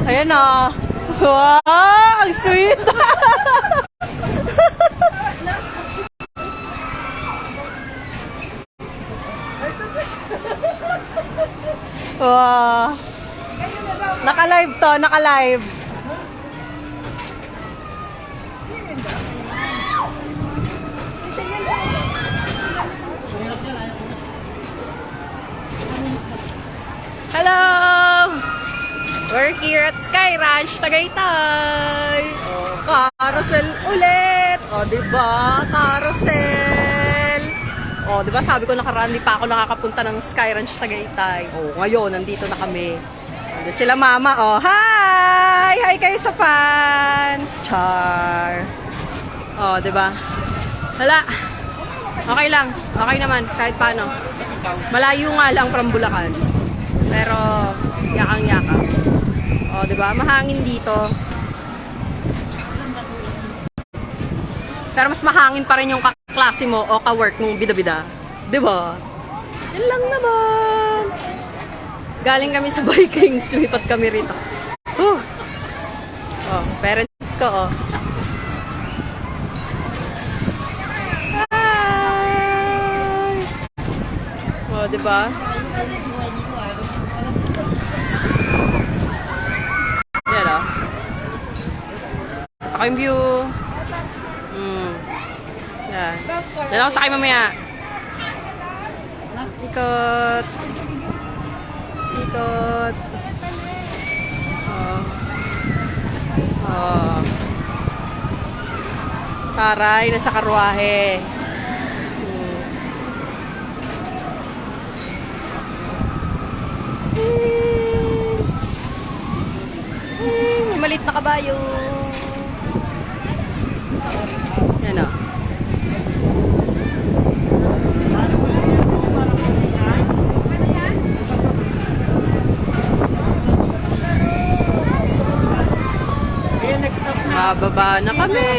Ayan na. Wow, ang sweet. Wow. Naka-live to, naka-live. Hello! We're here at Sky Ranch, Tagaytay. Oh, carousel ulit. Oh, diba? Carousel. Oh, diba sabi ko nakaraan, di pa ako nakakapunta ng Sky Ranch, Tagaytay. Oh, ngayon, nandito na kami. Nandito sila mama. Oh, hi! Hi kayo sa fans. Char. Oh, diba? Hala. Okay lang. Okay naman. Kahit paano. Malayo nga lang from Bulacan. Pero, yakang-yaka. O, diba? Mahangin dito. Pero mas mahangin pa rin yung kaklase mo o ka-work mong bida-bida. Diba? Yan lang naman. Galing kami sa Vikings. Lumipat kami rito. Oh, parents ko, oh. Hi! O, diba? Yan o. Ako yung view. Yan. Yan ako sakay mamaya. Ikot. Ikot. Oh. Taray, nasa karwahe. Malit na kabayo. Yan o. Mababa na kami.